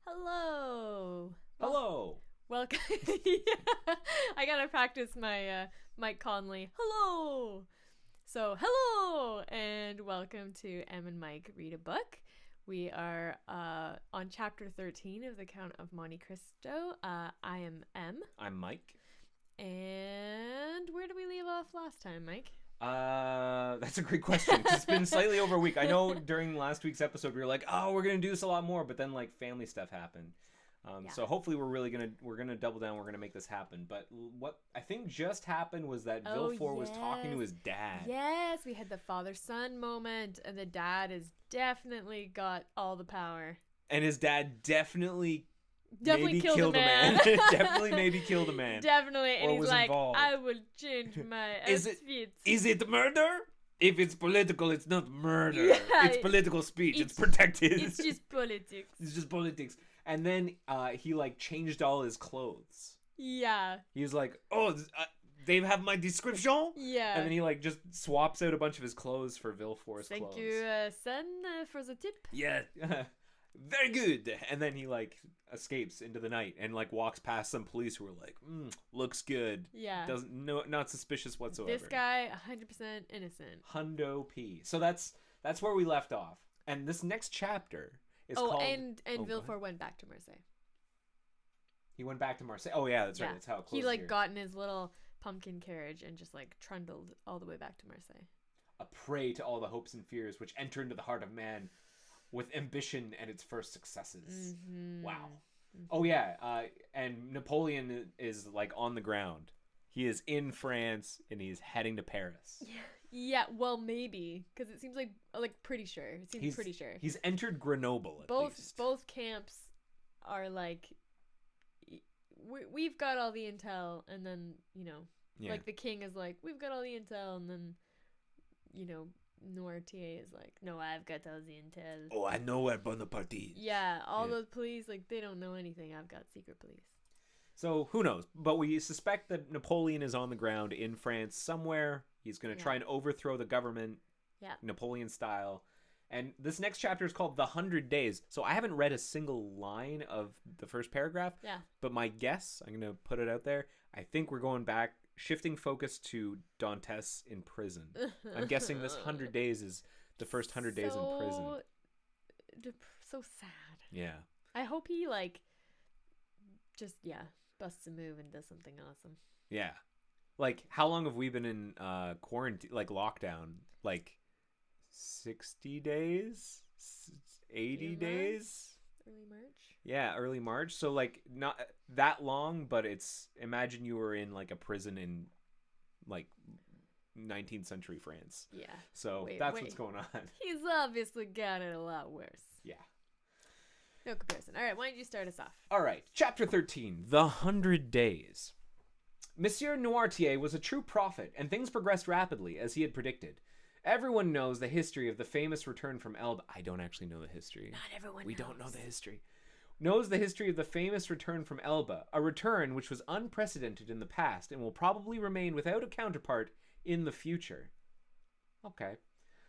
Hello. Hello. Welcome. I gotta practice my Mike Conley. Hello. So, hello and welcome to Em and Mike Read a Book. We are on chapter 13 of the Count of Monte Cristo. I am Em. I'm Mike. And where did we leave off last time, Mike? That's a great question. It's been slightly over a week. I know during last week's episode we were like, oh, we're gonna do this a lot more, but then like family stuff happened. So hopefully we're gonna double down. We're gonna make this happen. But what I think just happened was that Villefort was talking to his dad. Yes, we had the father-son moment, and the dad has definitely got all the power. And his dad definitely maybe killed a man. Definitely maybe killed a man. Definitely, and or he's was like, involved. I will change my outfit. Is it murder? If it's political, it's not murder. Yeah, it's political speech. It's protected. It's just politics. It's just politics. And then he like changed all his clothes. Yeah. He was like, oh, they have my description? Yeah. And then he like just swaps out a bunch of his clothes for Villefort's clothes. Thank you, son, for the tip. Yeah. Very good. And then he like escapes into the night and like walks past some police who are like, looks good. Yeah. Not suspicious whatsoever. This guy, 100% innocent. Hundo P. So that's where we left off. And this next chapter is called... and Villefort went back to Marseille. He went back to Marseille. Oh yeah, that's right. That's how it closed. He like here. got in his little pumpkin carriage and just like trundled all the way back to Marseille. A prey to all the hopes and fears which enter into the heart of man with ambition and its first successes. Mm-hmm. Wow. Mm-hmm. Oh yeah, and Napoleon is like on the ground. He is in France and he's heading to Paris. Yeah, well maybe because it seems like pretty sure. It seems pretty sure. He's entered Grenoble at least. Both camps are like we've got all the intel, and then like the king is like we've got all the intel, and then Noirtier is like, no, I've got all the intel. Oh, I know where Bonaparte is. Yeah, all the police, like, they don't know anything. I've got secret police. So, who knows? But we suspect that Napoleon is on the ground in France somewhere. He's going to try and overthrow the government, Napoleon style. And this next chapter is called The 100 Days. So, I haven't read a single line of the first paragraph. Yeah. But my guess, I'm going to put it out there, I think we're going back, shifting focus to Dantes in prison. I'm guessing this 100 days is the first 100 days in prison. So sad. Yeah. I hope he just busts a move and does something awesome. Yeah. Like, how long have we been in quarantine, like lockdown? Like 60 days? 80 days? Early March? Yeah, early March. So, like, not that long, but imagine you were in, like, a prison in, like, 19th century France. Yeah. So, that's what's going on. He's obviously got it a lot worse. Yeah. No comparison. All right, why don't you start us off? All right, chapter 13, The 100 Days. Monsieur Noirtier was a true prophet, and things progressed rapidly, as he had predicted. Everyone knows the history of the famous return from Elba. I don't actually know the history. Not everyone knows. We don't know the history. Knows the history of the famous return from Elba, a return which was unprecedented in the past and will probably remain without a counterpart in the future. Okay.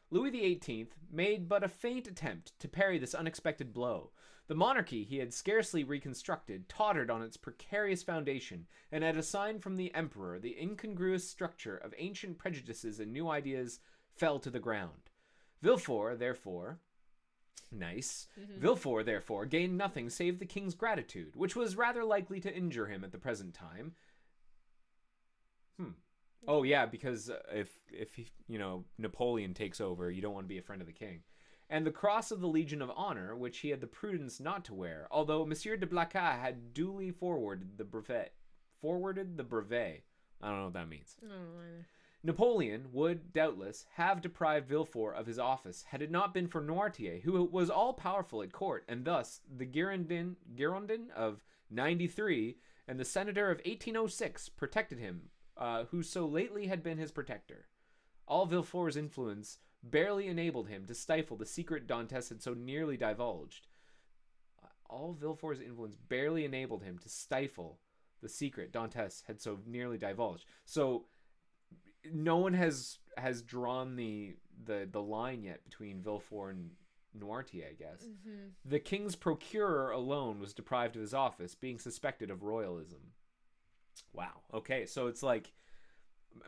Louis XVIII made but a faint attempt to parry this unexpected blow. The monarchy he had scarcely reconstructed tottered on its precarious foundation, and at a sign from the emperor, the incongruous structure of ancient prejudices and new ideas fell to the ground. Villefort, therefore, gained nothing save the king's gratitude, which was rather likely to injure him at the present time. Oh yeah, because if Napoleon takes over, you don't want to be a friend of the king. And the cross of the Legion of Honor, which he had the prudence not to wear, although Monsieur de Blacas had duly forwarded the brevet. I don't know what that means. I don't know either. Napoleon would, doubtless, have deprived Villefort of his office had it not been for Noirtier, who was all-powerful at court, and thus the Girondin of 93 and the Senator of 1806 protected him, who so lately had been his protector. All Villefort's influence barely enabled him to stifle the secret Dantes had so nearly divulged. All Villefort's influence barely enabled him to stifle the secret Dantes had so nearly divulged. So no one has drawn the line yet between Villefort and Noirtier, I guess. Mm-hmm. The king's procurer alone was deprived of his office, being suspected of royalism. Wow. Okay, so it's like,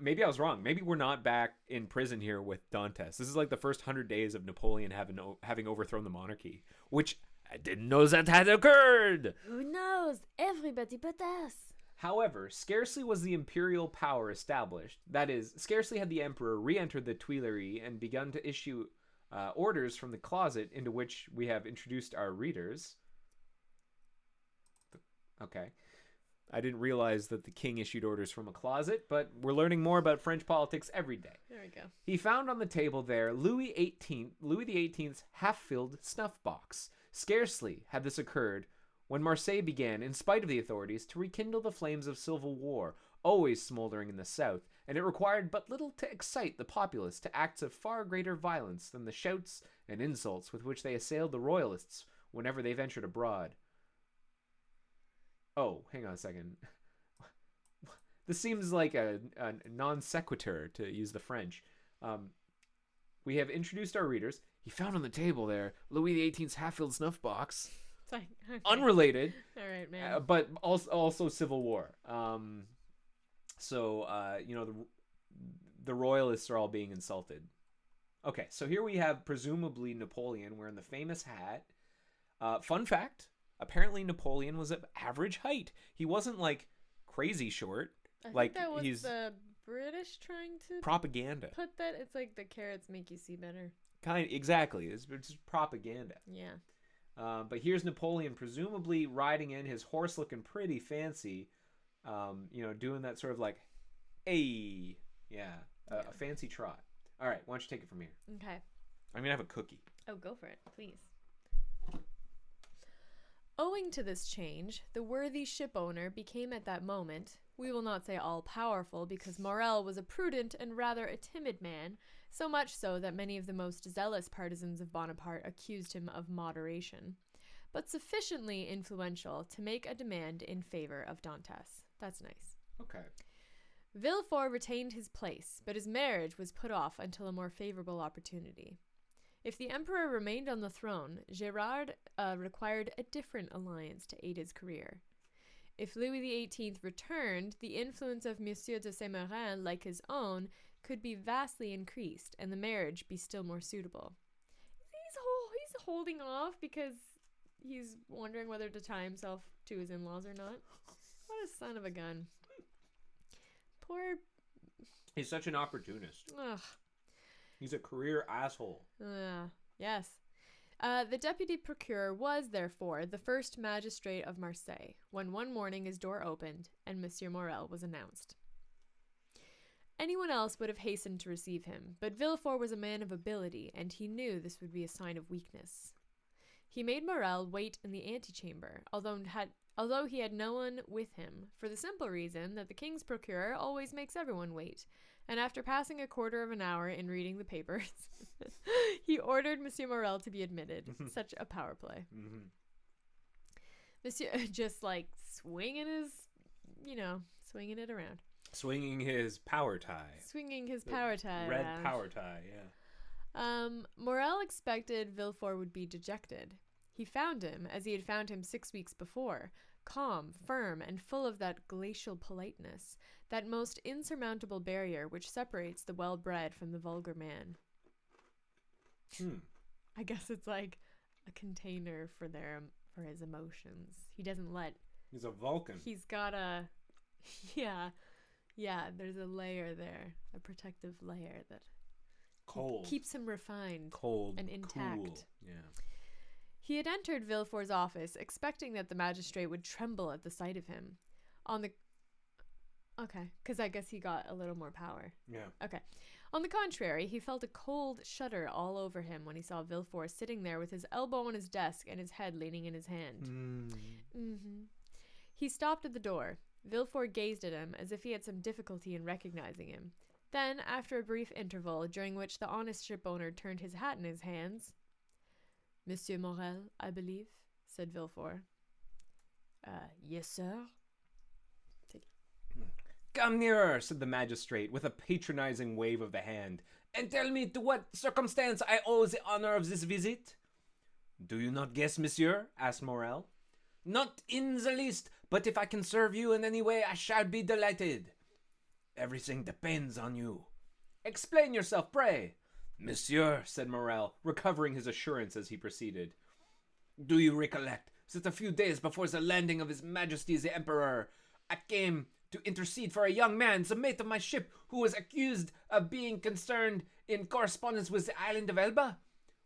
maybe I was wrong. Maybe we're not back in prison here with Dantes. This is like the first 100 days of Napoleon having overthrown the monarchy, which I didn't know that had occurred. Who knows? Everybody but us. However, scarcely was the imperial power established. That is, scarcely had the emperor re-entered the Tuileries and begun to issue orders from the closet into which we have introduced our readers. Okay. I didn't realize that the king issued orders from a closet, but we're learning more about French politics every day. There we go. He found on the table there Louis XVIII's half-filled snuff box. Scarcely had this occurred when Marseille began, in spite of the authorities, to rekindle the flames of civil war, always smoldering in the south, and it required but little to excite the populace to acts of far greater violence than the shouts and insults with which they assailed the royalists whenever they ventured abroad. Oh, hang on a second. This seems like a non sequitur, to use the French. We have introduced our readers. He found on the table there Louis XVIII's half-filled snuff box. Okay. Unrelated. All right, man. But also Civil War. The royalists are all being insulted. Okay, so here we have presumably Napoleon wearing the famous hat. Fun fact, apparently Napoleon was of average height. He wasn't like crazy short. I like think that was he's the British trying to propaganda. put that. It's like the carrots make you see better. Exactly. It's just propaganda. Yeah. But here's Napoleon presumably riding in, his horse looking pretty fancy, doing that sort of like, a fancy trot. All right, why don't you take it from here? Okay. I'm going to have a cookie. Oh, go for it, please. Owing to this change, the worthy ship owner became at that moment, we will not say all-powerful because Morel was a prudent and rather a timid man, so much so that many of the most zealous partisans of Bonaparte accused him of moderation, but sufficiently influential to make a demand in favor of Dantes. That's nice. Okay. Villefort retained his place, but his marriage was put off until a more favorable opportunity. If the emperor remained on the throne, Gerard required a different alliance to aid his career. If Louis XVIII returned, the influence of Monsieur de Saint-Méran, like his own, could be vastly increased, and the marriage be still more suitable. He's holding off because he's wondering whether to tie himself to his in-laws or not. What a son of a gun. Poor... He's such an opportunist. Ugh. He's a career asshole. Yes. The deputy procureur was, therefore, the first magistrate of Marseille, when one morning his door opened and Monsieur Morel was announced. Anyone else would have hastened to receive him, but Villefort was a man of ability, and he knew this would be a sign of weakness. He made Morel wait in the antechamber, although he had no one with him, for the simple reason that the king's procureur always makes everyone wait, and after passing a quarter of an hour in reading the papers, he ordered Monsieur Morel to be admitted. Such a power play. Mm-hmm. Monsieur just like swinging it around. Swinging his power tie. Red power tie, yeah. Morel expected Villefort would be dejected. He found him, as he had found him 6 weeks before, calm, firm, and full of that glacial politeness, that most insurmountable barrier which separates the well-bred from the vulgar man. I guess it's like a container for his emotions. He doesn't let... He's a Vulcan. He's got a... Yeah, there's a layer there, a protective layer that keeps him refined, cold, and intact. Cool. Yeah. He had entered Villefort's office, expecting that the magistrate would tremble at the sight of him. Okay, because I guess he got a little more power. Yeah. Okay. On the contrary, he felt a cold shudder all over him when he saw Villefort sitting there with his elbow on his desk and his head leaning in his hand. He stopped at the door. Villefort gazed at him as if he had some difficulty in recognizing him. Then, after a brief interval, during which the honest shipowner turned his hat in his hands, "Monsieur Morel, I believe," said Villefort. Yes, sir." "Come nearer," said the magistrate, with a patronizing wave of the hand, "and tell me to what circumstance I owe the honor of this visit." Do you not guess, monsieur? Asked Morel. Not in the least, but if I can serve you in any way, I shall be delighted. Everything depends on you. Explain yourself, pray. Monsieur, said Morel, recovering his assurance as he proceeded. Do you recollect that a few days before the landing of His Majesty the Emperor, I came to intercede for a young man, the mate of my ship, who was accused of being concerned in correspondence with the island of Elba?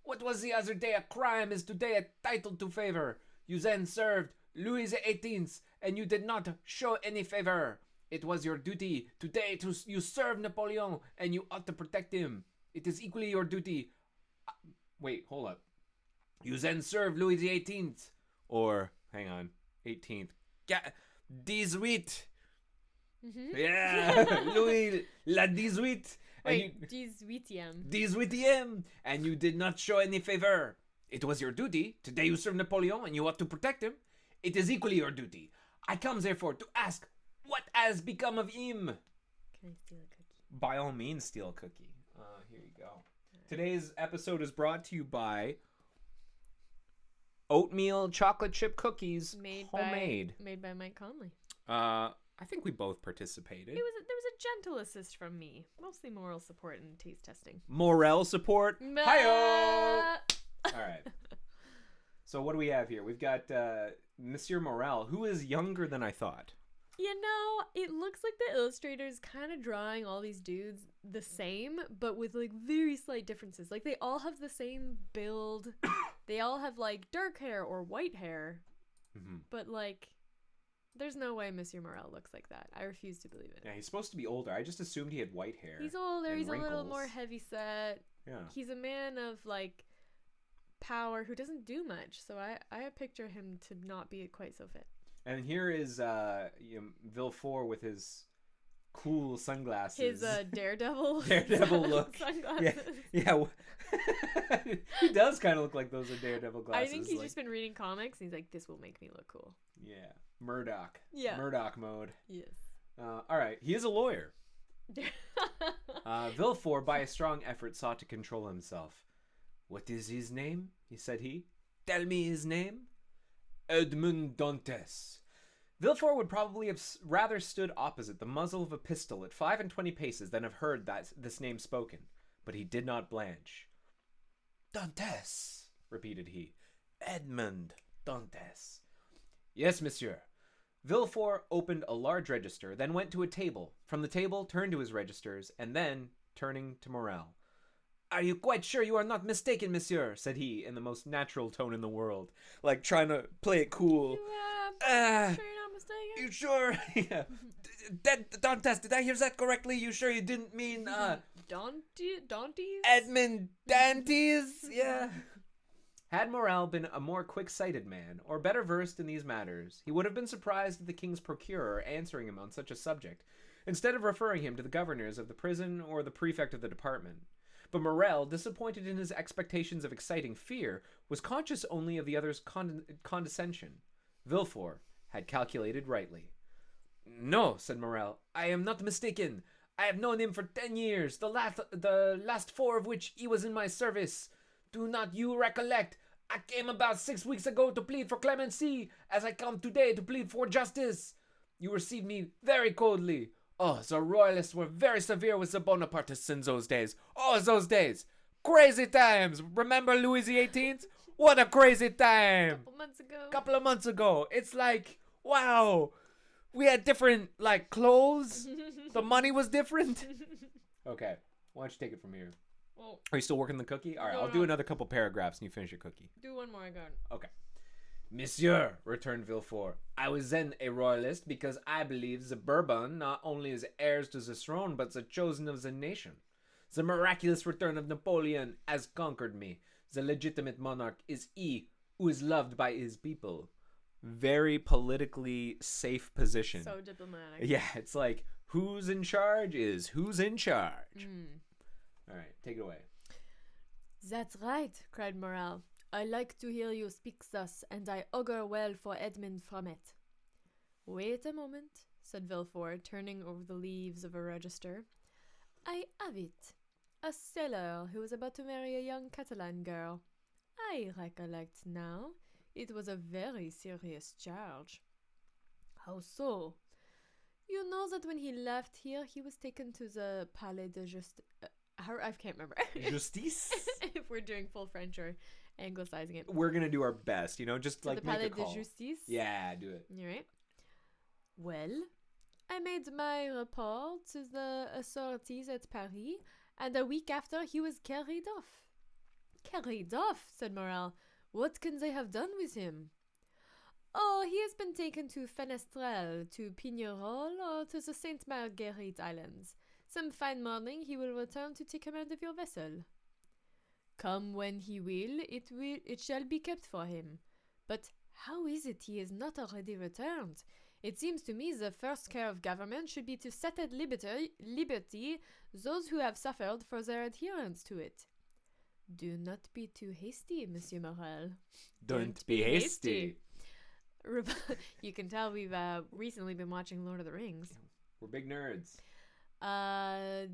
What was the other day a crime is today a title to favor. You then served Louis XVIII, and you did not show any favor. It was your duty today to you serve Napoleon, and you ought to protect him. It is equally your duty. Wait, hold up. You then served Louis XVIII, or hang on, 18th. 18. Yeah, Louis la 18. Wait, 18. 18, and you did not show any favor. It was your duty. Today you serve Napoleon, and you ought to protect him. It is equally your duty. I come, therefore, to ask what has become of him. Can I steal a cookie? By all means, steal a cookie. Here you go. Right. Today's episode is brought to you by oatmeal chocolate chip cookies, homemade. Made by Mike Conley. I think we both participated. There was a gentle assist from me, mostly moral support and taste testing. Morel support. Hi-yo! All right. So what do we have here? We've got Monsieur Morel, who is younger than I thought. You know, it looks like the illustrator's kind of drawing all these dudes the same, but with like very slight differences. Like they all have the same build. They all have like dark hair or white hair. Mm-hmm. But like, there's no way Monsieur Morel looks like that. I refuse to believe it. Yeah, he's supposed to be older. I just assumed he had white hair. He's older. He's wrinkles. A little more heavyset. Yeah. He's a man of like power who doesn't do much. So I picture him to not be quite so fit. And here is Villefort with his cool sunglasses. His daredevil look. Sunglasses. Yeah. He does kind of look like those are daredevil glasses. I think he's just been reading comics and he's like, this will make me look cool. Yeah. Murdoch. Yeah. Murdoch mode. Yes. All right. He is a lawyer. Villefort, by a strong effort, sought to control himself. What is his name? Said he. Tell me his name. Edmond Dantes. Villefort would probably have rather stood opposite the muzzle of a pistol at 25 paces than have heard this name spoken, but he did not blanch. Dantes, repeated he. Edmond Dantes. Yes, monsieur. Villefort opened a large register, then went to a table. From the table, turned to his registers, and then, turning to Morel. Are you quite sure you are not mistaken, monsieur? Said he, in the most natural tone in the world, like trying to play it cool. Sure you're not mistaken? You sure? Yeah. Dantes, did I hear that correctly? You sure you didn't mean, Dantes? Edmond Dantes? Yeah. Had Morel been a more quick-sighted man, or better versed in these matters, he would have been surprised at the king's procurer answering him on such a subject, instead of referring him to the governors of the prison or the prefect of the department. But Morel, disappointed in his expectations of exciting fear, was conscious only of the other's condescension. Villefort had calculated rightly. No, said Morel, I am not mistaken. I have known him for 10 years, the last 4 of which he was in my service. Do not you recollect? I came about 6 weeks ago to plead for clemency, as I come today to plead for justice. You received me very coldly. Oh, the royalists were very severe with the Bonapartists in those days. Oh, those days. Crazy times. Remember Louis XVIII? What a crazy time. Couple of months ago. It's like, wow. We had different, like, clothes. The money was different. Okay. Why don't you take it from here? Well, are you still working the cookie? All right, I'll do another couple paragraphs and you finish your cookie. Do one more, I got it. Okay. Monsieur, returned Villefort, I was then a royalist because I believe the Bourbon not only is heirs to the throne, but the chosen of the nation. The miraculous return of Napoleon has conquered me. The legitimate monarch is he who is loved by his people. Very politically safe position. So diplomatic. Yeah, it's like, who's in charge is who's in charge. All right, take it away. That's right, cried Morel. I like to hear you speak thus, and I augur well for Edmund from it. Wait a moment, said Villefort, turning over the leaves of a register. I have it. A sailor who is about to marry a young Catalan girl. I recollect now. It was a very serious charge. How so? You know that when he left here, he was taken to the Palais de Justice. I can't remember. Justice? If we're doing full French or anglicizing it. We're gonna do our best, just To like the make Palais a call. de Justice. Yeah, do it. All right. Well, I made my report to the authorities at Paris, and a week after he was carried off. Carried off, said Morel. What can they have done with him? Oh, he has been taken to Fenestrelle, to Pignerol, or to the Sainte Marguerite Islands. Some fine morning he will return to take command of your vessel. Come when he will, it shall be kept for him. But how is it he is not already returned? It seems to me the first care of government should be to set at liberty those who have suffered for their adherence to it. Do not be too hasty, Monsieur Morel. Don't be hasty. You can tell we've recently been watching Lord of the Rings. We're big nerds.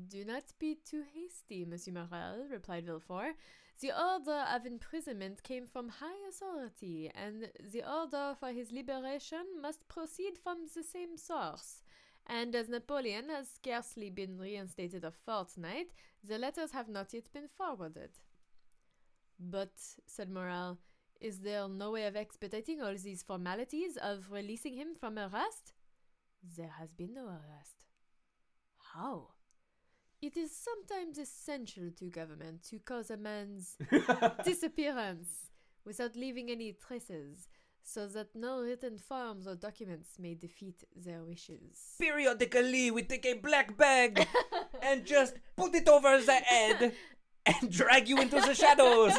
Do not be too hasty, Monsieur Morel, replied Villefort. The order of imprisonment came from high authority, and the order for his liberation must proceed from the same source. And as Napoleon has scarcely been reinstated a fortnight, the letters have not yet been forwarded. But, said Morel, is there no way of expediting all these formalities, of releasing him from arrest? There has been no arrest. How? It is sometimes essential to government to cause a man's disappearance without leaving any traces, so that no written forms or documents may defeat their wishes. Periodically, we take a black bag and just put it over the head and drag you into the shadows.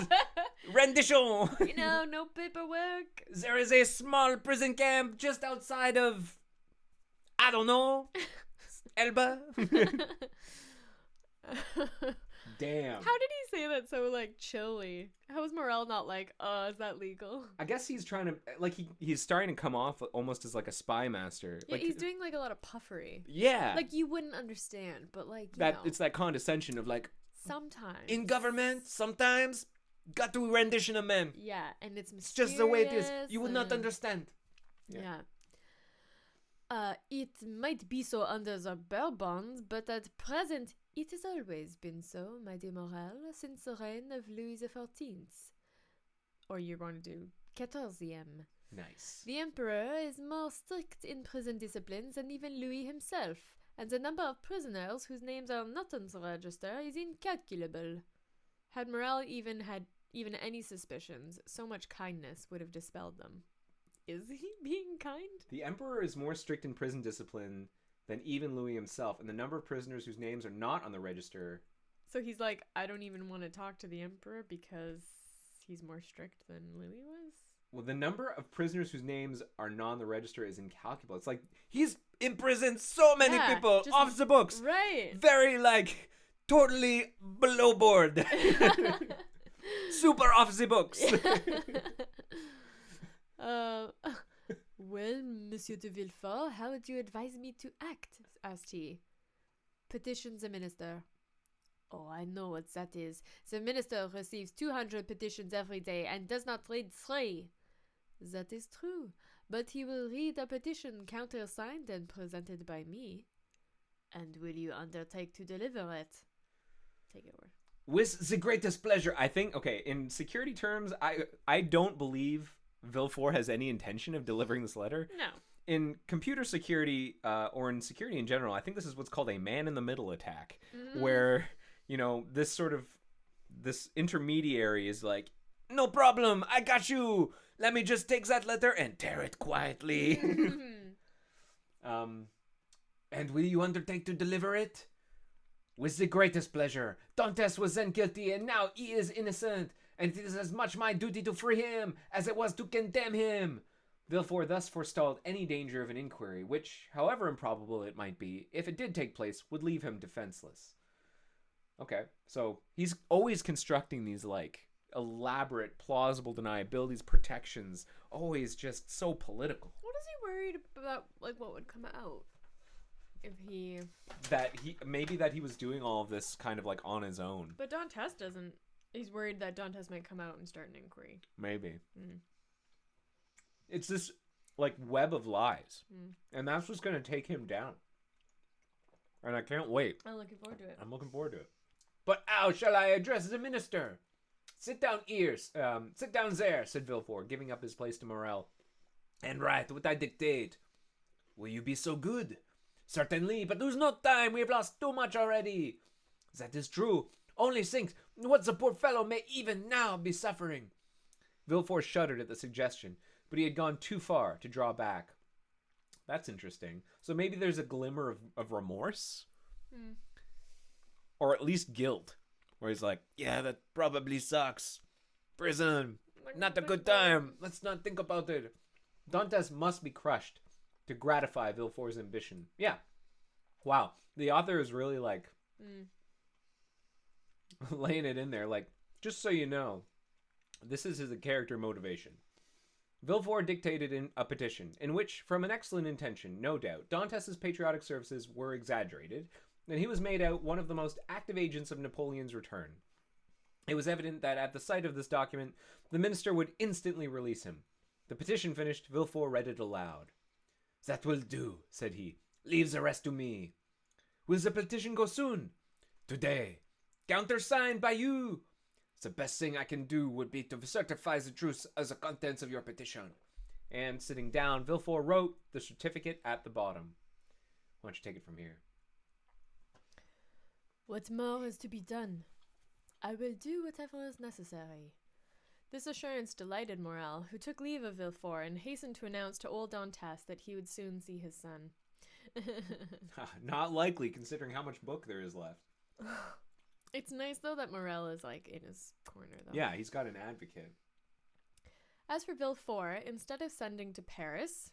Rendition. No paperwork. There is a small prison camp just outside of, I don't know, Elba. Damn. How did he say that so, chilly? How is Morel not is that legal? I guess he's trying to, he's starting to come off almost as a spy master. Yeah, he's doing a lot of puffery. Yeah. You wouldn't understand, but it's that condescension of sometimes. In government, sometimes, got to rendition a man. Yeah, and it's mysterious. It's just the way it is. You would not understand. Yeah. It might be so under the Bourbons, but at present it has always been so, my dear Morel, since the reign of Louis XIV. Or you're going to do 14th. Nice. The Emperor is more strict in prison discipline than even Louis himself, and the number of prisoners whose names are not on the register is incalculable. Had Morel even any suspicions, so much kindness would have dispelled them. Is he being kind? The Emperor is more strict in prison discipline than even Louis himself, and the number of prisoners whose names are not on the register. So he's I don't even want to talk to the Emperor because he's more strict than Louis was? Well, the number of prisoners whose names are not on the register is incalculable. It's he's imprisoned so many people off the books. Right. Very, totally below board. Super off the books. Well, Monsieur de Villefort, how would you advise me to act? Asked he. Petition the minister. Oh, I know what that is. The minister receives 200 petitions every day and does not read 3. That is true, but he will read a petition countersigned and presented by me. And will you undertake to deliver it? Take it over. With the greatest pleasure. I think, in security terms, I don't believe Villefort has any intention of delivering this letter. No. In computer security, or in security in general, I think this is what's called a man-in-the-middle attack, where, this intermediary is no problem, I got you. Let me just take that letter and tear it quietly. And will you undertake to deliver it? With the greatest pleasure. Dantes was then guilty, and now he is innocent. And it is as much my duty to free him as it was to condemn him. Villefort thus forestalled any danger of an inquiry, which, however improbable it might be, if it did take place, would leave him defenseless. Okay, so he's always constructing these, elaborate, plausible deniabilities, protections, always just so political. What is he worried about, what would come out? If he... That he was doing all of this kind of, on his own. But Dantes doesn't He's worried that Dantes might come out and start an inquiry. Maybe. Mm. It's this, like, web of lies. Mm. And that's what's going to take him down. And I can't wait. I'm looking forward to it. I'm looking forward to it. But how shall I address the minister? Sit down, ears. Sit down there, said Villefort, giving up his place to Morel. And write what I dictate. Will you be so good? Certainly, but lose no time. We have lost too much already. That is true. Only think what the poor fellow may even now be suffering. Villefort shuddered at the suggestion, but he had gone too far to draw back. That's interesting. So maybe there's a glimmer of remorse? Mm. Or at least guilt. Where he's like, yeah, that probably sucks. Prison. Not a good time. Let's not think about it. Dantes must be crushed to gratify Villefort's ambition. Yeah. Wow. The author is really like laying it in there. Like, just so you know, this is his character motivation. Villefort dictated in a petition in which, from an excellent intention, no doubt, Dantes's patriotic services were exaggerated, and he was made out one of the most active agents of Napoleon's return. It was evident that at the sight of this document, the minister would instantly release him. The petition finished, Villefort read it aloud. That will do, said he. Leave the rest to me. Will the petition go soon? Today. Countersigned by you. The best thing I can do would be to certify the truth of the contents of your petition. And sitting down, Villefort wrote the certificate at the bottom. Why don't you take it from here? What more is to be done? I will do whatever is necessary. This assurance delighted Morel, who took leave of Villefort and hastened to announce to old Dantes that he would soon see his son. Not likely, considering how much book there is left. It's nice, though, that Morel is, like, in his corner, though. Yeah, he's got an advocate. As for Villefort, instead of sending to Paris,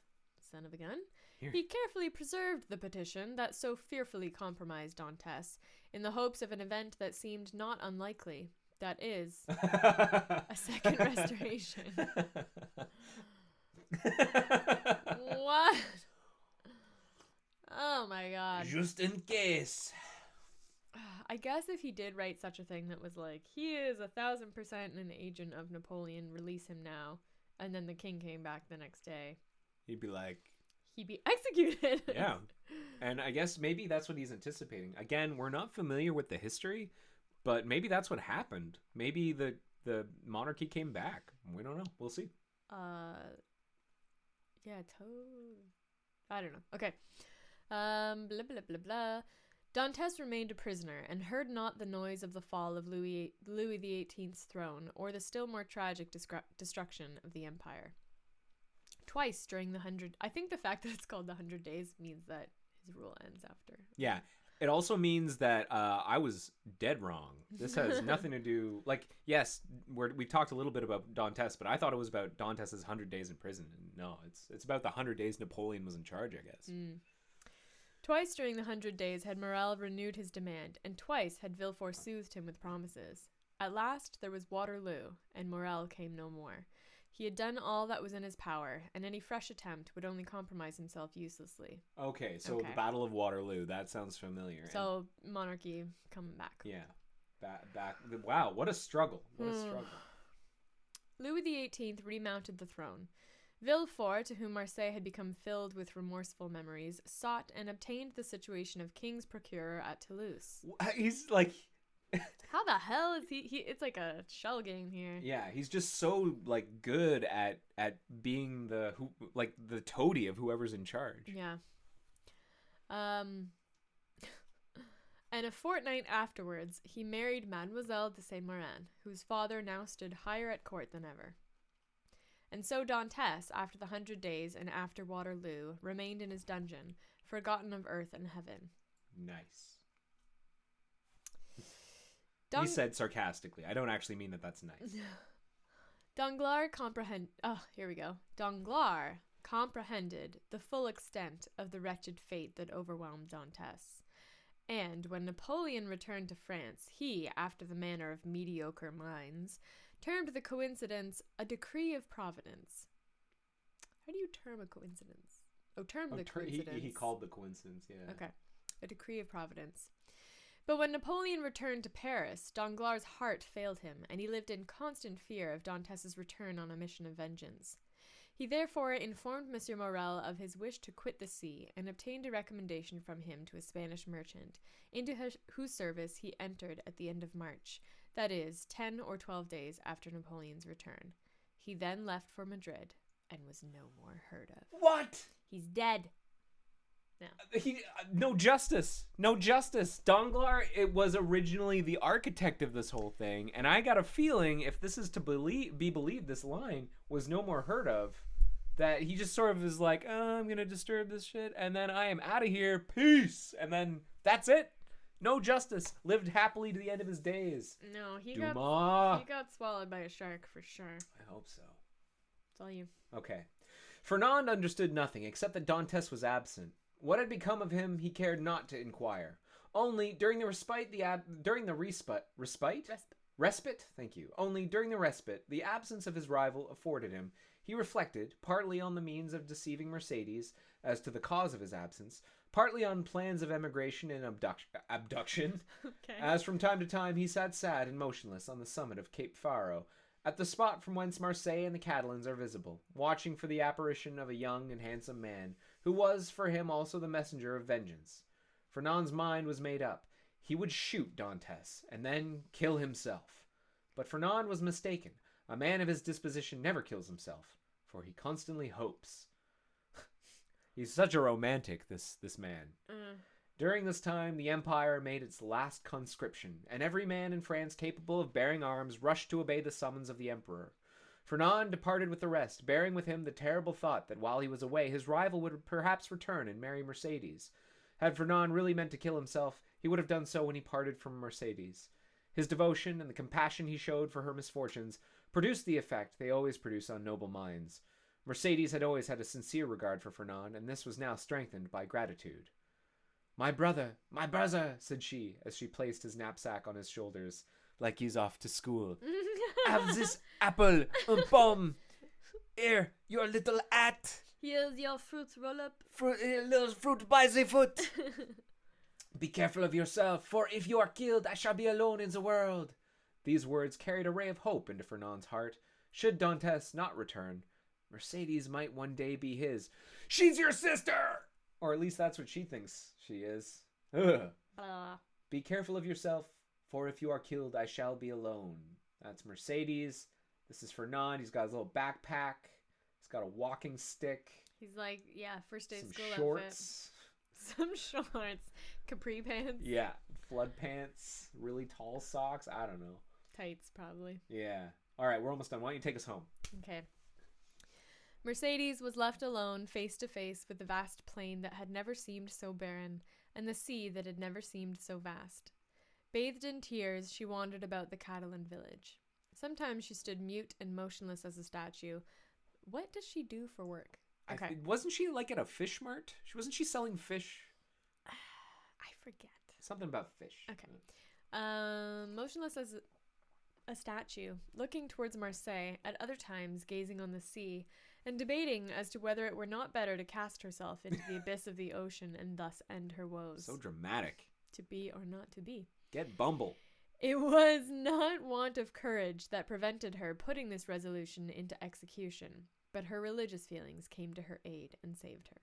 son of a gun, Here. he carefully preserved the petition that so fearfully compromised Dantes, in the hopes of an event that seemed not unlikely. That is, a second restoration. What? Oh my god. Just in case. I guess if he did write such a thing that was like, he is 1,000% an agent of Napoleon, release him now, and then the king came back the next day, He'd be like... he'd be executed. Yeah. And I guess maybe that's what he's anticipating. Again, we're not familiar with the history, but maybe that's what happened. Maybe the monarchy came back. We don't know. We'll see. Yeah, I don't know. Okay. Blah, blah, blah, blah. Dantes remained a prisoner and heard not the noise of the fall of Louis XVIII's throne or the still more tragic destruction of the empire. Twice during the 100... I think the fact that it's called the 100 Days means that his rule ends after. Yeah. It also means that I was dead wrong. This has nothing to do... Like, yes, we talked a little bit about Dantes, but I thought it was about Dantes' 100 days in prison. No, it's about the 100 days Napoleon was in charge, I guess. Twice during the 100 Days had Morel renewed his demand, and twice had Villefort soothed him with promises. At last there was Waterloo, and Morel came no more. He had done all that was in his power, and any fresh attempt would only compromise himself uselessly. Okay, so the Battle of Waterloo, that sounds familiar. So, monarchy coming back. Yeah. Back. Wow, what a struggle. What a struggle. Louis XVIII remounted the throne. Villefort, to whom Marseille had become filled with remorseful memories, sought and obtained the situation of king's procureur at Toulouse. He's like... How the hell is he? It's like a shell game here. Yeah, he's just so like good at being the toady of whoever's in charge. Yeah. And a fortnight afterwards, he married Mademoiselle de Saint-Méran, whose father now stood higher at court than ever. And so Dantes, after the 100 Days and after Waterloo, remained in his dungeon, forgotten of earth and heaven. Nice. He said sarcastically. I don't actually mean that that's nice. Danglars comprehended the full extent of the wretched fate that overwhelmed Dantes. And when Napoleon returned to France, he, after the manner of mediocre minds, termed the coincidence a decree of Providence. How do you term a coincidence? Oh, term the coincidence. He called the coincidence, yeah. Okay. A decree of Providence. But when Napoleon returned to Paris, Danglars' heart failed him, and he lived in constant fear of Dantès' return on a mission of vengeance. He therefore informed Monsieur Morel of his wish to quit the sea, and obtained a recommendation from him to a Spanish merchant, into whose service he entered at the end of March, that is, 10 or 12 days after Napoleon's return. He then left for Madrid, and was no more heard of. What? He's dead. No. No justice. No justice. Danglars, it was originally the architect of this whole thing, and I got a feeling, if this is to be believed, this line was no more heard of, that he just sort of is like, oh, I'm gonna disturb this shit, and then I am out of here, peace, and then that's it. No justice. Lived happily to the end of his days. No, he Dumas. got swallowed by a shark for sure. I hope so. It's all you. Okay. Fernand understood nothing except that Dantès was absent. What had become of him, he cared not to inquire. Only during the respite, thank you. Only during the respite, the absence of his rival afforded him, he reflected, partly on the means of deceiving Mercedes as to the cause of his absence, partly on plans of emigration and abduction, Okay. as from time to time he sat sad and motionless on the summit of Cape Faro, at the spot from whence Marseille and the Catalans are visible, watching for the apparition of a young and handsome man, who was for him also the messenger of vengeance. Fernand's mind was made up. He would shoot Dantès, and then kill himself. But Fernand was mistaken. A man of his disposition never kills himself, for he constantly hopes. He's such a romantic, this man. During this time, the empire made its last conscription, and every man in France capable of bearing arms rushed to obey the summons of the emperor. Fernand departed with the rest, bearing with him the terrible thought that while he was away, his rival would perhaps return and marry Mercedes. Had Fernand really meant to kill himself, he would have done so when he parted from Mercedes. His devotion and the compassion he showed for her misfortunes produced the effect they always produce on noble minds. Mercedes had always had a sincere regard for Fernand, and this was now strengthened by gratitude. my brother, said she, as she placed his knapsack on his shoulders, like he's off to school. Have this apple, un pomme. Here, your little hat. Here's your fruit roll up. Little fruit by the foot. Be careful of yourself, for if you are killed, I shall be alone in the world. These words carried a ray of hope into Fernand's heart. Should Dantès not return, Mercedes might one day be his. She's your sister! Or at least that's what she thinks she is. Ugh. Be careful of yourself, for if you are killed, I shall be alone. That's Mercedes. This is Fernand. He's got his little backpack. He's got a walking stick. He's like, yeah, first day some school shorts. outfit. Some shorts. Capri pants. Yeah, flood pants, really tall socks. I don't know. Tights, probably. Yeah. All right, we're almost done. Why don't you take us home? Okay. Mercedes was left alone, face to face with the vast plain that had never seemed so barren, and the sea that had never seemed so vast. Bathed in tears, she wandered about the Catalan village. Sometimes she stood mute and motionless as a statue. What does she do for work? Okay. Wasn't she like at a fish mart? Wasn't she selling fish? I forget. Something about fish. Okay. Motionless as a statue, looking towards Marseille, at other times gazing on the sea, and debating as to whether it were not better to cast herself into the abyss of the ocean and thus end her woes. So dramatic. To be or not to be. Get Bumble. It was not want of courage that prevented her putting this resolution into execution, but her religious feelings came to her aid and saved her.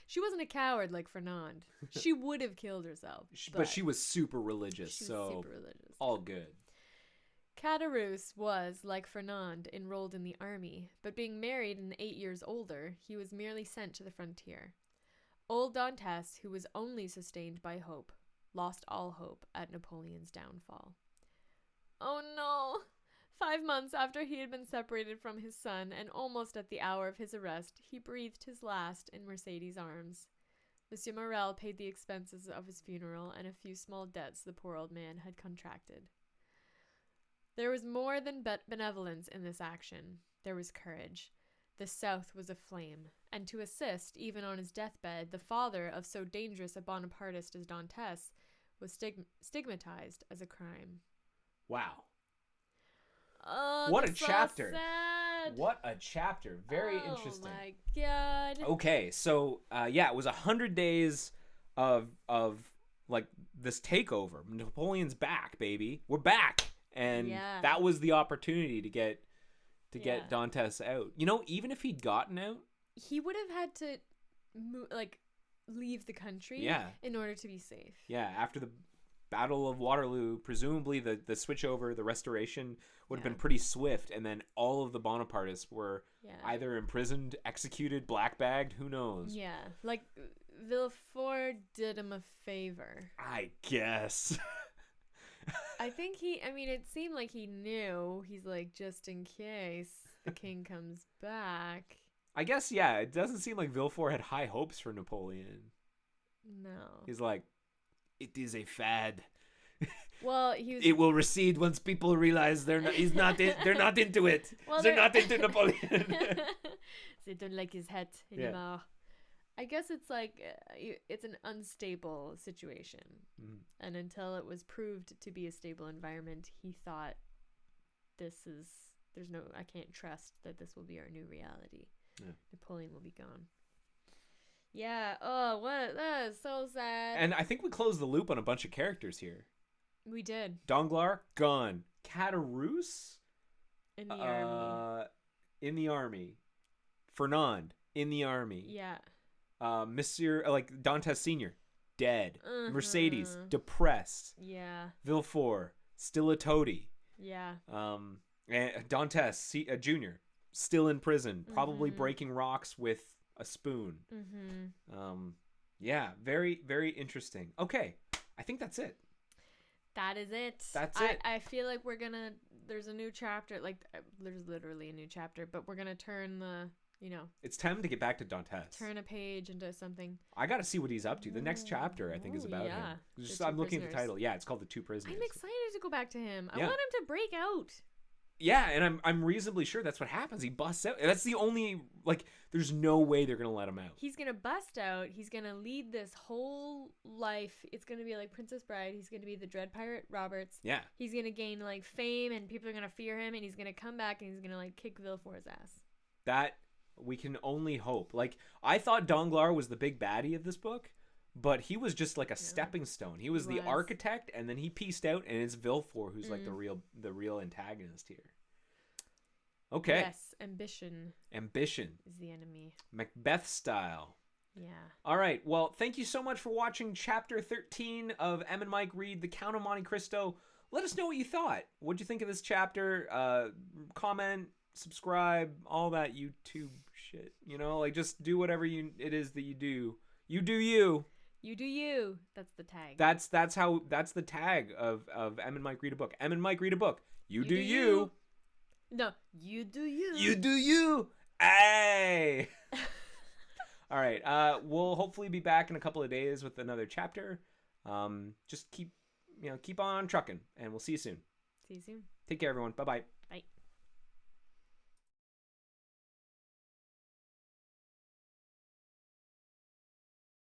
She wasn't a coward like Fernand. She would have killed herself. But she was super religious, all good. Caderousse was, like Fernand, enrolled in the army, but being married and 8 years older, he was merely sent to the frontier. Old Dantès, who was only sustained by hope, lost all hope at Napoleon's downfall. Oh no! 5 months after he had been separated from his son, and almost at the hour of his arrest, he breathed his last in Mercedes' arms. Monsieur Morel paid the expenses of his funeral and a few small debts the poor old man had contracted. There was more than benevolence in this action. There was courage. The South was aflame, and to assist, even on his deathbed, the father of so dangerous a Bonapartist as Dantès was stigmatized as a crime. Wow. Oh, what a chapter. So sad. What a chapter. Very interesting. Oh my god. Okay, so it was 100 days of like this takeover. Napoleon's back, baby. We're back. And Yeah. that was the opportunity to get Dantes out. You know, even if he'd gotten out, he would have had to leave the country in order to be safe. Yeah, after the Battle of Waterloo, presumably the switchover, the restoration would have been pretty swift, and then all of the Bonapartists were either imprisoned, executed, black-bagged, who knows? Yeah, like Villefort did him a favor. I guess. I think it seemed like he knew. He's like, just in case the king comes back. I guess, yeah, it doesn't seem like Villefort had high hopes for Napoleon. No. He's like, it is a fad. Well, he was... It will recede once people realize they're not into it. Well, they're not into Napoleon. They don't like his hat anymore. Yeah. I guess it's like it's an unstable situation, and until it was proved to be a stable environment, he thought I can't trust that this will be our new reality. Yeah. Napoleon will be gone. Yeah. Oh, that is so sad. And I think we closed the loop on a bunch of characters here. We did. Danglars, gone. Caderousse? In the army. In the army. Fernand, in the army. Yeah. Monsieur, Dantes Sr., dead. Mercedes, depressed. Yeah. Villefort, still a toady. Yeah. And Dantes Jr., still in prison, probably breaking rocks with a spoon. Yeah, very, very interesting. Okay, I think that's it. That is it. That's it. I feel like there's a new chapter, there's literally a new chapter, but we're gonna turn it's time to get back to Dantes. Turn a page into something. I gotta see what he's up to. The next chapter, I think, is about him. I'm looking at the title. Yeah, it's called The Two Prisoners. I'm excited to go back to him. I want him to break out. Yeah, and I'm reasonably sure that's what happens. He busts out. That's the only, there's no way they're going to let him out. He's going to bust out. He's going to lead this whole life. It's going to be like Princess Bride. He's going to be the Dread Pirate Roberts. Yeah. He's going to gain, fame, and people are going to fear him, and he's going to come back, and he's going to, kick Villefort's ass. That, we can only hope. I thought Danglars was the big baddie of this book, but he was just a stepping stone. He was the architect, and then he pieced out, and it's Villefort who's the real antagonist here. Okay. Yes, ambition is the enemy. Macbeth style. Yeah. All right. Well, thank you so much for watching Chapter 13 of Em and Mike Read The Count of Monte Cristo. Let us know what you thought. What'd you think of this chapter? Comment, subscribe, all that YouTube shit. Just do whatever it is that you do. You do you. You do you. That's the tag. That's the tag of Em and Mike Read a Book. Em and Mike Read a Book. You do you. No, you do you. You do you. Hey. All right. We'll hopefully be back in a couple of days with another chapter. Just keep on trucking, and we'll see you soon. See you soon. Take care, everyone. Bye-bye. Bye.